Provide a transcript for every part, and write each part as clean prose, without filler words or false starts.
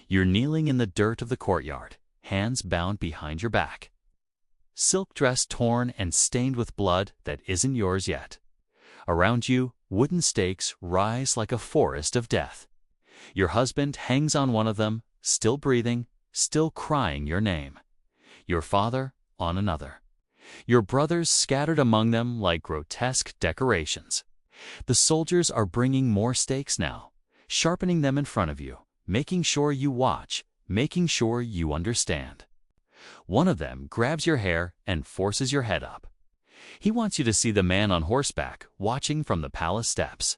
You're kneeling in the dirt of the courtyard, hands bound behind your back. Silk dress torn and stained with blood that isn't yours yet. Around you, wooden stakes rise like a forest of death. Your husband hangs on one of them, still breathing, still crying your name. Your father on another. Your brothers scattered among them like grotesque decorations. The soldiers are bringing more stakes now, sharpening them in front of you, making sure you watch, making sure you understand. One of them grabs your hair and forces your head up. He wants you to see the man on horseback watching from the palace steps.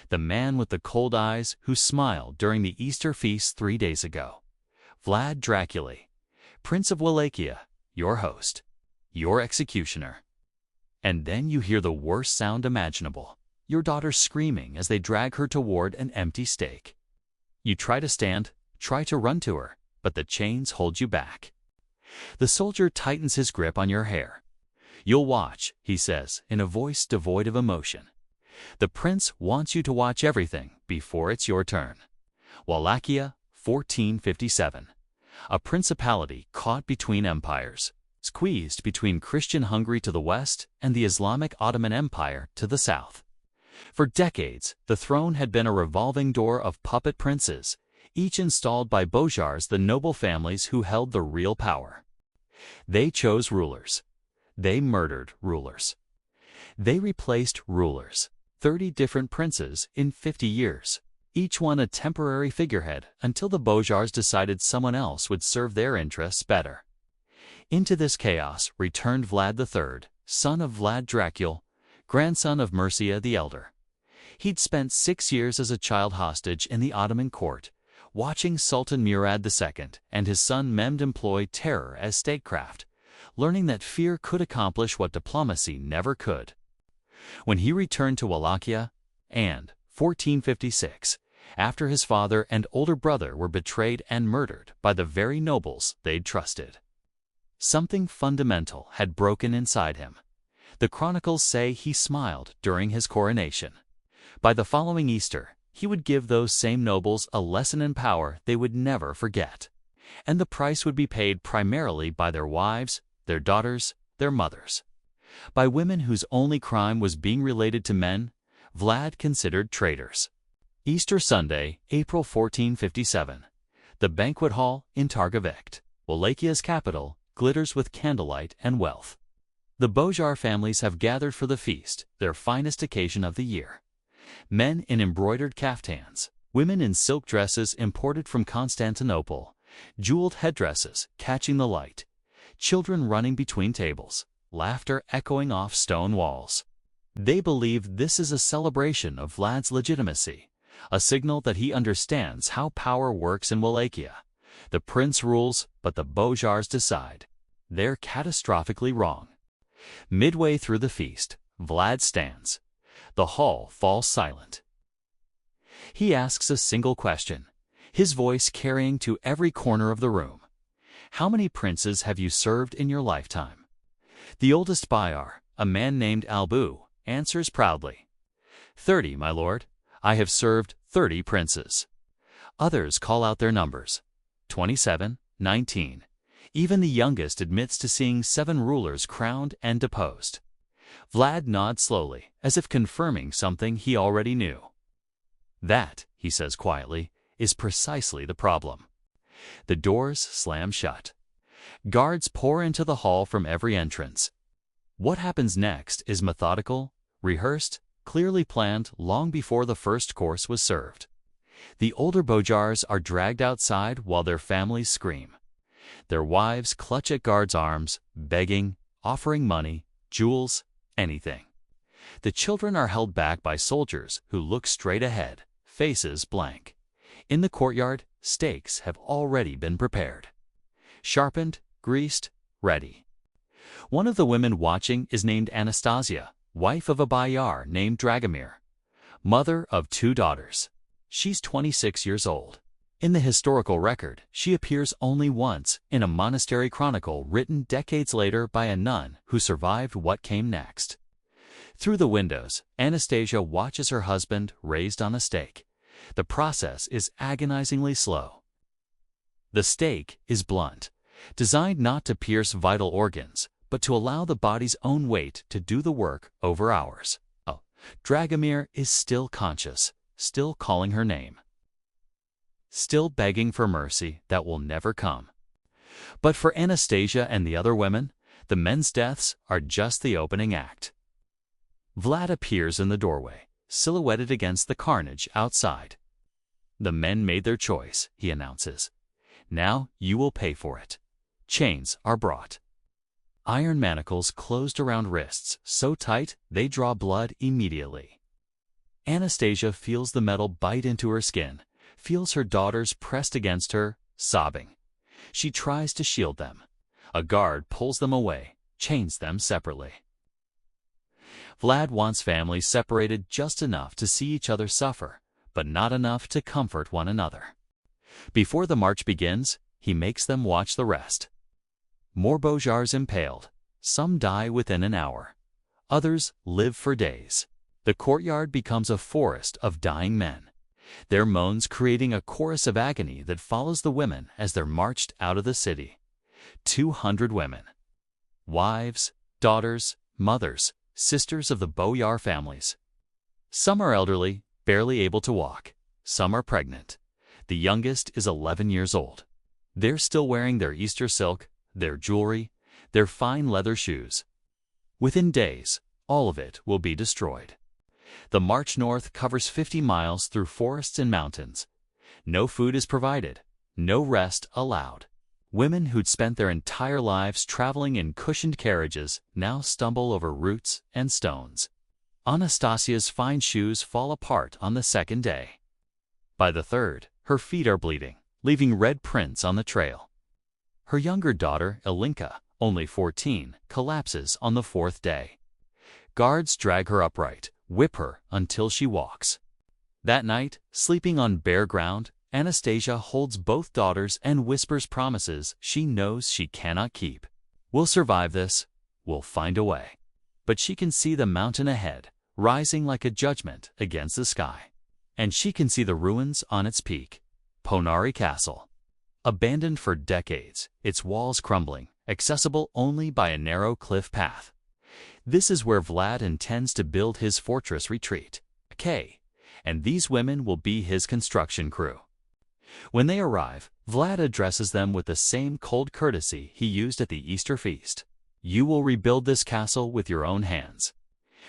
The man with the cold eyes who smiled during the Easter feast 3 days ago. Vlad Dracula, Prince of Wallachia, your host, your executioner. And then you hear the worst sound imaginable, your daughter screaming as they drag her toward an empty stake. You try to stand, try to run to her, but the chains hold you back. The soldier tightens his grip on your hair. You'll watch, he says, in a voice devoid of emotion. The prince wants you to watch everything before it's your turn. Wallachia, 1457. A principality caught between empires, squeezed between Christian Hungary to the west and the Islamic Ottoman Empire to the south. For decades, the throne had been a revolving door of puppet princes, each installed by Bojars, the noble families who held the real power. They chose rulers. They murdered rulers. They replaced rulers, 30 different princes in 50 years, each one a temporary figurehead until the Bojars decided someone else would serve their interests better. Into this chaos returned Vlad III, son of Vlad Dracula, grandson of Mircea the Elder. He'd spent 6 years as a child hostage in the Ottoman court, watching Sultan Murad II and his son Mehmed employ terror as statecraft, learning that fear could accomplish what diplomacy never could. When he returned to Wallachia, and 1456, after his father and older brother were betrayed and murdered by the very nobles they'd trusted, something fundamental had broken inside him. The chronicles say he smiled during his coronation. By the following Easter, he would give those same nobles a lesson in power they would never forget. And the price would be paid primarily by their wives, their daughters, their mothers. By women whose only crime was being related to men Vlad considered traitors. Easter Sunday, April 1457. The banquet hall in Targovec, Wallachia's capital, glitters with candlelight and wealth. The Bojar families have gathered for the feast, their finest occasion of the year. Men in embroidered caftans, women in silk dresses imported from Constantinople, jeweled headdresses catching the light, children running between tables, laughter echoing off stone walls. They believe this is a celebration of Vlad's legitimacy, a signal that he understands how power works in Wallachia. The prince rules, but the Bojars decide. They're catastrophically wrong. Midway through the feast, Vlad stands. The hall falls silent. He asks a single question, his voice carrying to every corner of the room. How many princes have you served in your lifetime? The oldest Bayar, a man named Albu, answers proudly. 30, my lord. I have served 30 princes. Others call out their numbers. 27, 19. Even the youngest admits to seeing 7 rulers crowned and deposed. Vlad nods slowly, as if confirming something he already knew. That, he says quietly, is precisely the problem. The doors slam shut. Guards pour into the hall from every entrance. What happens next is methodical, rehearsed, clearly planned long before the first course was served. The older Bojars are dragged outside while their families scream. Their wives clutch at guards' arms, begging, offering money, jewels, anything. The children are held back by soldiers who look straight ahead, faces blank. In the courtyard, stakes have already been prepared. Sharpened, greased, ready. One of the women watching is named Anastasia, wife of a Bayar named Dragomir, mother of 2 daughters. She's 26 years old. In the historical record, she appears only once in a monastery chronicle written decades later by a nun who survived what came next. Through the windows, Anastasia watches her husband raised on a stake. The process is agonizingly slow. The stake is blunt, designed not to pierce vital organs, but to allow the body's own weight to do the work over hours. Oh, Dragomir is still conscious, still calling her name, still begging for mercy that will never come. But for Anastasia and the other women, the men's deaths are just the opening act. Vlad appears in the doorway, silhouetted against the carnage outside. "The men made their choice," he announces. "Now you will pay for it." Chains are brought. Iron manacles closed around wrists, so tight they draw blood immediately. Anastasia feels the metal bite into her skin, feels her daughters pressed against her, sobbing. She tries to shield them. A guard pulls them away, chains them separately. Vlad wants families separated just enough to see each other suffer, but not enough to comfort one another. Before the march begins, he makes them watch the rest. More Bojars impaled. Some die within an hour. Others live for days. The courtyard becomes a forest of dying men, their moans creating a chorus of agony that follows the women as they're marched out of the city. 200 women. Wives, daughters, mothers, sisters of the boyar families. Some are elderly, barely able to walk. Some are pregnant. The youngest is 11 years old. They're still wearing their Easter silk, their jewelry, their fine leather shoes. Within days, all of it will be destroyed. The march north covers 50 miles through forests and mountains. No food is provided, no rest allowed. Women who'd spent their entire lives traveling in cushioned carriages now stumble over roots and stones. Anastasia's fine shoes fall apart on the second day. By the third, her feet are bleeding, leaving red prints on the trail. Her younger daughter, Ilinka, only 14, collapses on the fourth day. Guards drag her upright, whip her until she walks. That night, sleeping on bare ground, Anastasia holds both daughters and whispers promises she knows she cannot keep. "We'll survive this. We'll find a way." But she can see the mountain ahead, rising like a judgment against the sky. And she can see the ruins on its peak, Ponari Castle. Abandoned for decades, its walls crumbling, accessible only by a narrow cliff path. This is where Vlad intends to build his fortress retreat, K, and these women will be his construction crew. When they arrive, Vlad addresses them with the same cold courtesy he used at the Easter feast. "You will rebuild this castle with your own hands.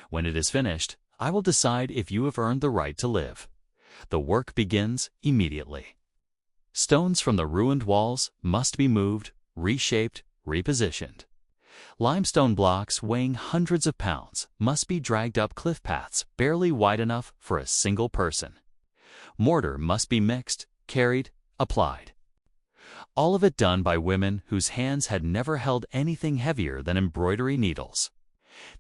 When it is finished, I will decide if you have earned the right to live." The work begins immediately. Stones from the ruined walls must be moved, reshaped, repositioned. Limestone blocks weighing hundreds of pounds must be dragged up cliff paths barely wide enough for a single person. Mortar must be mixed, carried, applied. All of it done by women whose hands had never held anything heavier than embroidery needles.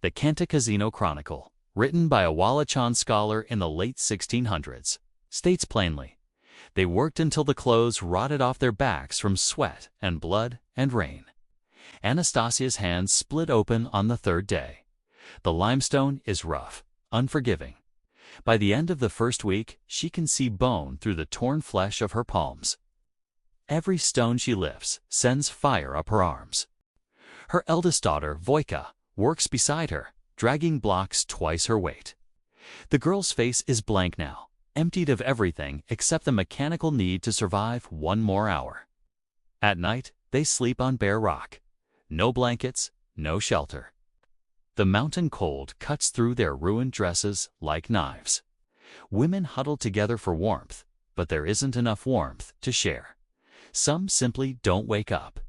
The Cantacuzino Chronicle, written by a Wallachian scholar in the late 1600s, states plainly, they worked until the clothes rotted off their backs from sweat and blood and rain. Anastasia's hands split open on the third day. The limestone is rough, unforgiving. By the end of the first week, she can see bone through the torn flesh of her palms. Every stone she lifts sends fire up her arms. Her eldest daughter, Voika, works beside her, dragging blocks twice her weight. The girl's face is blank now, emptied of everything except the mechanical need to survive one more hour. At night, they sleep on bare rock. No blankets, no shelter. The mountain cold cuts through their ruined dresses like knives. Women huddle together for warmth, but there isn't enough warmth to share. Some simply don't wake up.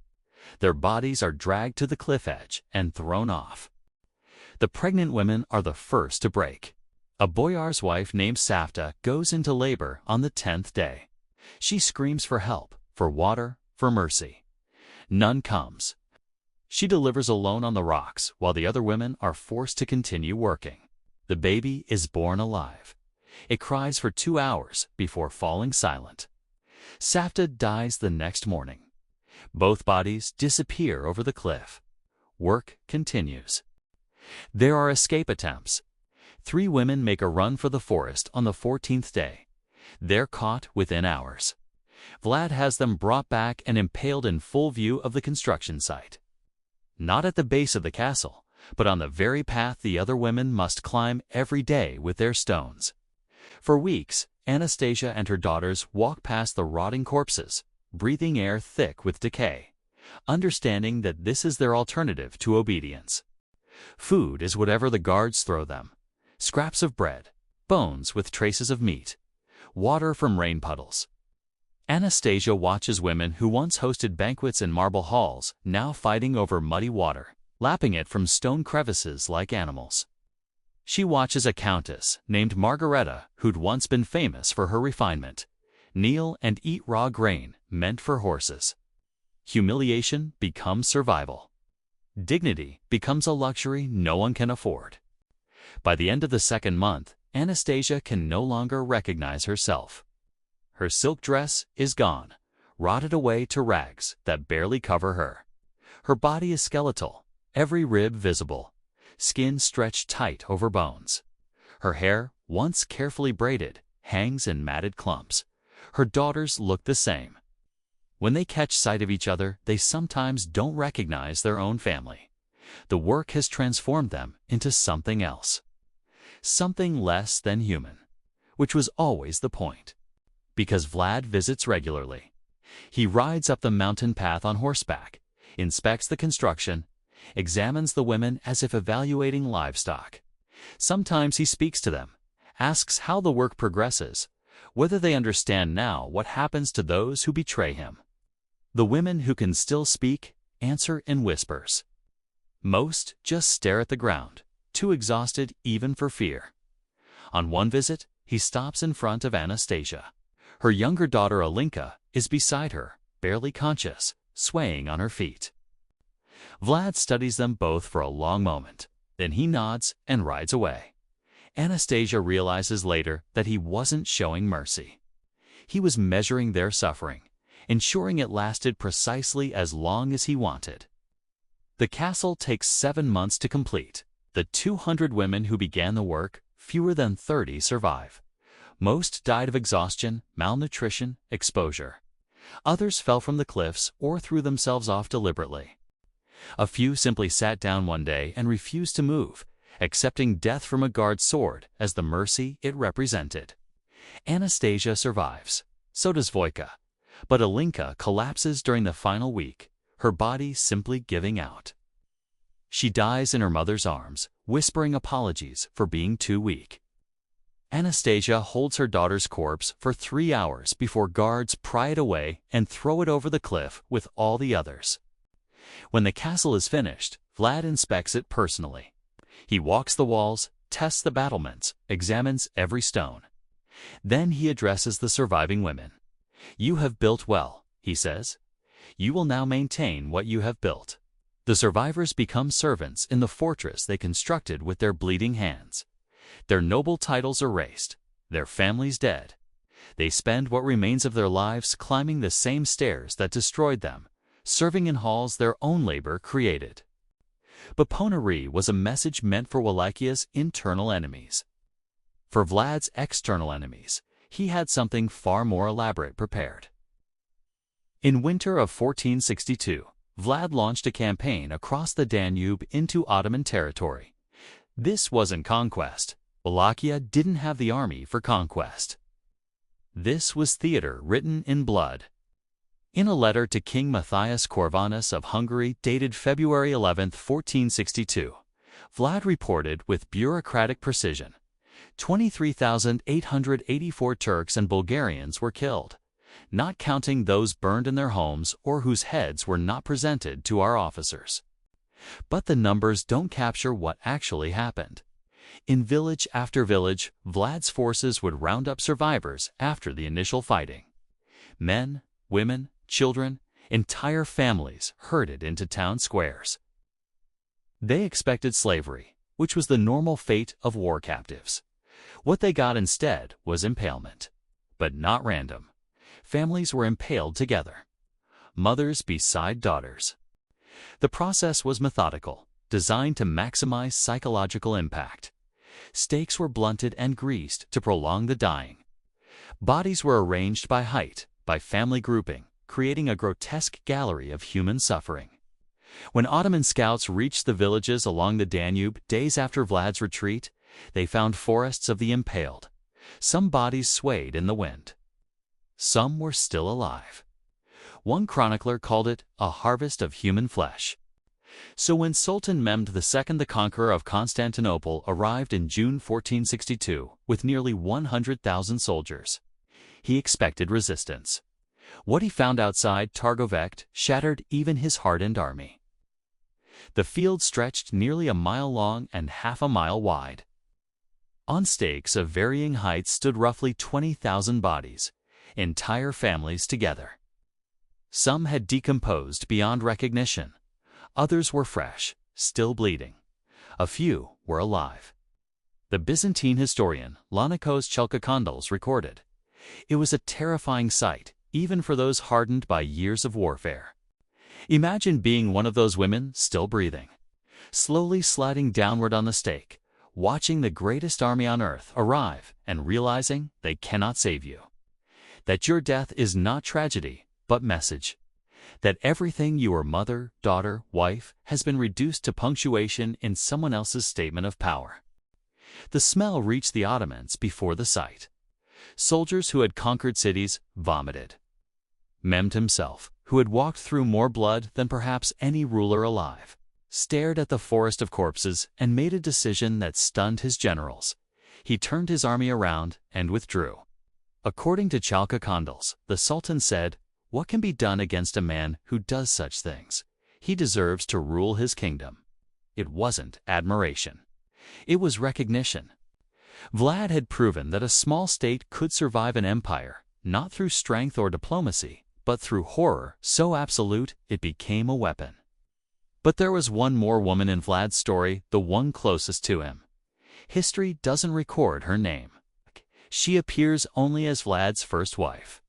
Their bodies are dragged to the cliff edge and thrown off. The pregnant women are the first to break. A boyar's wife named Savta goes into labor on the 10th day. She screams for help, for water, for mercy. None comes. She delivers alone on the rocks while the other women are forced to continue working. The baby is born alive. It cries for 2 hours before falling silent. Savta dies the next morning. Both bodies disappear over the cliff. Work continues. There are escape attempts. 3 women make a run for the forest on the 14th day. They're caught within hours. Vlad has them brought back and impaled in full view of the construction site. Not at the base of the castle, but on the very path the other women must climb every day with their stones. For weeks, Anastasia and her daughters walk past the rotting corpses, breathing air thick with decay, understanding that this is their alternative to obedience. Food is whatever the guards throw them: scraps of bread, bones with traces of meat, water from rain puddles. Anastasia watches women who once hosted banquets in marble halls now fighting over muddy water, lapping it from stone crevices like animals. She watches a countess named Margareta, who'd once been famous for her refinement, kneel and eat raw grain meant for horses. Humiliation becomes survival. Dignity becomes a luxury no one can afford. By the end of the second month, Anastasia can no longer recognize herself. Her silk dress is gone, rotted away to rags that barely cover her. Her body is skeletal, every rib visible, skin stretched tight over bones. Her hair, once carefully braided, hangs in matted clumps. Her daughters look the same. When they catch sight of each other, they sometimes don't recognize their own family. The work has transformed them into something else. Something less than human, which was always the point. Because Vlad visits regularly. He rides up the mountain path on horseback, inspects the construction, examines the women as if evaluating livestock. Sometimes he speaks to them, asks how the work progresses, whether they understand now what happens to those who betray him. The women who can still speak answer in whispers. Most just stare at the ground, too exhausted even for fear. On one visit, he stops in front of Anastasia. Her younger daughter Alinka is beside her, barely conscious, swaying on her feet. Vlad studies them both for a long moment. Then he nods and rides away. Anastasia realizes later that he wasn't showing mercy. He was measuring their suffering, ensuring it lasted precisely as long as he wanted. The castle takes 7 months to complete. The 200 women who began the work, fewer than 30 survive. Most died of exhaustion, malnutrition, exposure. Others fell from the cliffs or threw themselves off deliberately. A few simply sat down one day and refused to move, accepting death from a guard's sword as the mercy it represented. Anastasia survives. So does Voika. But Alinka collapses during the final week, her body simply giving out. She dies in her mother's arms, whispering apologies for being too weak. Anastasia holds her daughter's corpse for 3 hours before guards pry it away and throw it over the cliff with all the others. When the castle is finished, Vlad inspects it personally. He walks the walls, tests the battlements, examines every stone. Then he addresses the surviving women. "You have built well," he says. "You will now maintain what you have built." The survivors become servants in the fortress they constructed with their bleeding hands. Their noble titles erased, their families dead. They spend what remains of their lives climbing the same stairs that destroyed them, serving in halls their own labor created. But Ponary was a message meant for Wallachia's internal enemies. For Vlad's external enemies, he had something far more elaborate prepared. In winter of 1462, Vlad launched a campaign across the Danube into Ottoman territory. This wasn't conquest. Wallachia didn't have the army for conquest. This was theater written in blood. In a letter to King Matthias Corvinus of Hungary dated February 11, 1462, Vlad reported with bureaucratic precision, 23,884 Turks and Bulgarians were killed, not counting those burned in their homes or whose heads were not presented to our officers. But the numbers don't capture what actually happened. In village after village, Vlad's forces would round up survivors after the initial fighting. Men, women, children, entire families herded into town squares. They expected slavery, which was the normal fate of war captives. What they got instead was impalement. But not random. Families were impaled together. Mothers beside daughters. The process was methodical, designed to maximize psychological impact. Stakes were blunted and greased to prolong the dying. Bodies were arranged by height, by family grouping, creating a grotesque gallery of human suffering. When Ottoman scouts reached the villages along the Danube days after Vlad's retreat, they found forests of the impaled. Some bodies swayed in the wind. Some were still alive. One chronicler called it a harvest of human flesh. So when Sultan Mehmed II, the conqueror of Constantinople, arrived in June 1462 with nearly 100,000 soldiers, he expected resistance. What he found outside Targovekt shattered even his hardened army. The field stretched nearly a mile long and half a mile wide. On stakes of varying heights stood roughly 20,000 bodies, entire families together. Some had decomposed beyond recognition. Others were fresh, still bleeding. A few were alive. The Byzantine historian Lanikos Chalkakandals recorded, "It was a terrifying sight, even for those hardened by years of warfare. Imagine being one of those women still breathing, slowly sliding downward on the stake, watching the greatest army on earth arrive and realizing they cannot save you. That your death is not tragedy, but message. That everything you were mother, daughter, wife has been reduced to punctuation in someone else's statement of power." The smell reached the Ottomans before the sight. Soldiers who had conquered cities vomited. Mehmed himself, who had walked through more blood than perhaps any ruler alive, stared at the forest of corpses and made a decision that stunned his generals. He turned his army around and withdrew. According to Chalkakandals, the Sultan said, "What can be done against a man who does such things? He deserves to rule his kingdom." It wasn't admiration. It was recognition. Vlad had proven that a small state could survive an empire, not through strength or diplomacy, but through horror so absolute it became a weapon. But there was one more woman in Vlad's story, the one closest to him. History doesn't record her name. She appears only as Vlad's first wife.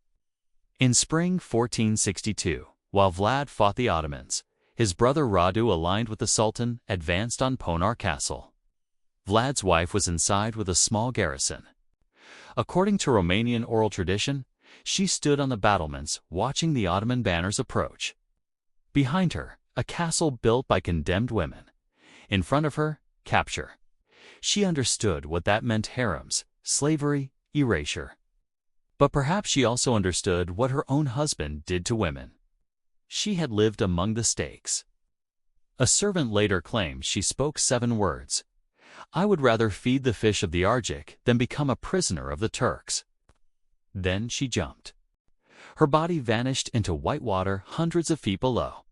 In spring 1462, while Vlad fought the Ottomans, his brother Radu, aligned with the Sultan, advanced on Ponar Castle. Vlad's wife was inside with a small garrison. According to Romanian oral tradition, she stood on the battlements watching the Ottoman banners approach. Behind her, a castle built by condemned women. In front of her, capture. She understood what that meant: harems, slavery, erasure. But perhaps she also understood what her own husband did to women. She had lived among the stakes. A servant later claimed she spoke 7 words. "I would rather feed the fish of the Arctic than become a prisoner of the Turks." Then she jumped. Her body vanished into white water hundreds of feet below.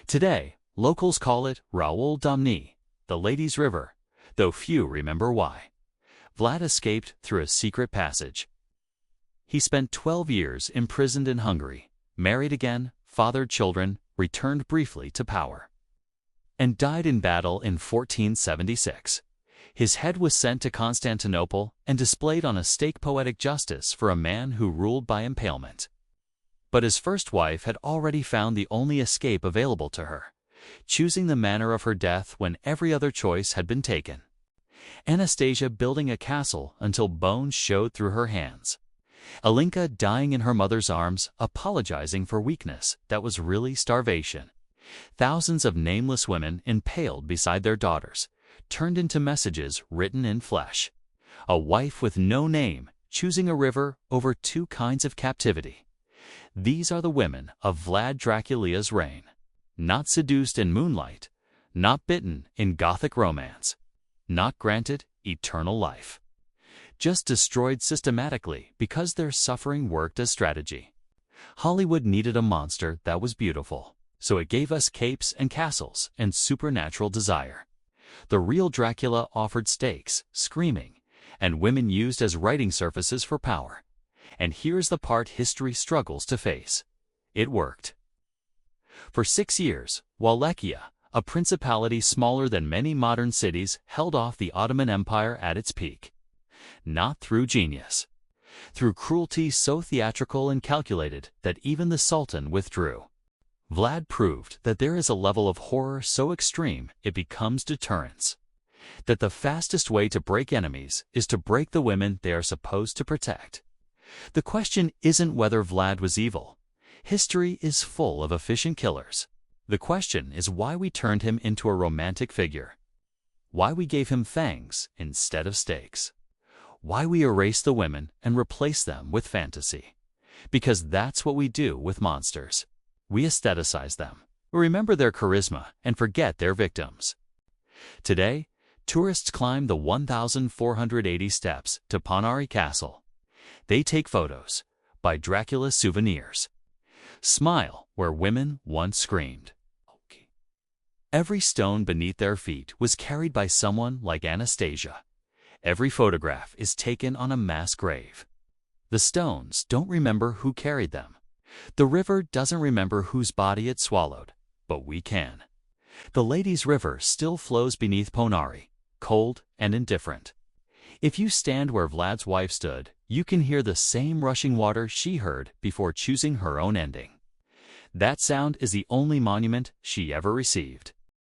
Today, locals call it Raoul Domni, the Ladies' River, though few remember why. Vlad escaped through a secret passage. He spent 12 years imprisoned in Hungary, married again, fathered children, returned briefly to power, and died in battle in 1476. His head was sent to Constantinople and displayed on a stake, poetic justice for a man who ruled by impalement. But his first wife had already found the only escape available to her, choosing the manner of her death when every other choice had been taken. Anastasia building a castle until bones showed through her hands. Alinka dying in her mother's arms, apologizing for weakness that was really starvation. Thousands of nameless women impaled beside their daughters, turned into messages written in flesh. A wife with no name, choosing a river over 2 kinds of captivity. These are the women of Vlad Draculia's reign. Not seduced in moonlight, not bitten in Gothic romance, not granted eternal life. Just destroyed systematically because their suffering worked as strategy. Hollywood needed a monster that was beautiful, so it gave us capes and castles and supernatural desire. The real Dracula offered stakes, screaming, and women used as writing surfaces for power. And here's the part history struggles to face. It worked. For 6 years, Wallachia, a principality smaller than many modern cities, held off the Ottoman Empire at its peak. Not through genius. Through cruelty so theatrical and calculated that even the Sultan withdrew. Vlad proved that there is a level of horror so extreme it becomes deterrence. That the fastest way to break enemies is to break the women they are supposed to protect. The question isn't whether Vlad was evil. History is full of efficient killers. The question is why we turned him into a romantic figure. Why we gave him fangs instead of stakes. Why we erased the women and replaced them with fantasy. Because that's what we do with monsters. We aestheticize them. We remember their charisma and forget their victims. Today, tourists climb the 1,480 steps to Panari Castle. They take photos, buy Dracula souvenirs, smile where women once screamed. Every stone beneath their feet was carried by someone like Anastasia. Every photograph is taken on a mass grave. The stones don't remember who carried them. The river doesn't remember whose body it swallowed, but we can. The Ladies' River still flows beneath Ponari, cold and indifferent. If you stand where Vlad's wife stood, you can hear the same rushing water she heard before choosing her own ending. That sound is the only monument she ever received.